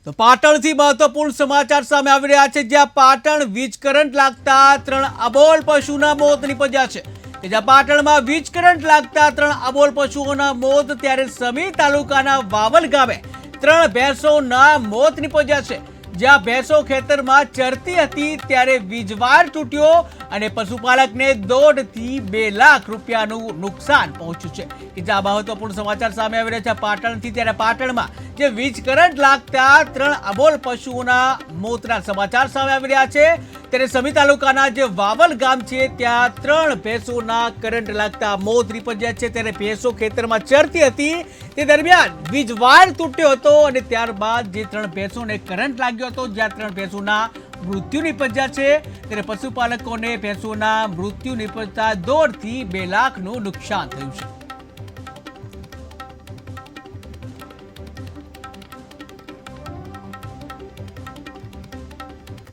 તો પાટણથી મહત્વપૂર્ણ સમાચાર સામે આવી રહ્યા છે, જ્યાં પાટણ વીજ કરંટ લાગતા 3 અબોલ પશુના મોત નીપજ્યા છે. કે જ્યાં પાટણમાં વીજ કરંટ લાગતા 3 અબોલ પશુઓના મોત, ત્યારે સમી તાલુકાના વાવલ ગામે 3 ભેંસોના મોત નીપજ્યા છે. જ્યાં ભેંસો ખેતરમાં ચરતી હતી ત્યારે વીજવાયર તૂટ્યો અને પશુપાલકને 1.5 થી 2 લાખ રૂપિયાનું નુકસાન પહોંચ્યું છે. કે જ્યાં મહત્વપૂર્ણ સમાચાર સામે આવી રહ્યા છે પાટણથી, ત્યારે પાટણમાં જે વીજ કરંટ લાગતા 3 અબોલ પશુઓના મોતના સમાચાર સામે આવી રહ્યા છે. ત્યારે સમી તાલુકાના જે વાવલ ગામ છે ત્યાં 3 ભેંસોના કરંટ લાગતા મોત નીપજ્યા છે. ત્યારે ભેંસો ખેતરમાં ચરતી હતી તે દરમિયાન વીજવાયર તૂટ્યો હતો અને ત્યારબાદ જે 3 ભેંસોને કરંટ લાગ્યો હતો, જ્યાં 3 ભેંસોના મૃત્યુ નીપજ્યા છે. ત્યારે પશુપાલકોને ભેંસોના મૃત્યુ નીપજતા 1.5 થી 2 લાખનું નુકસાન થયું છે.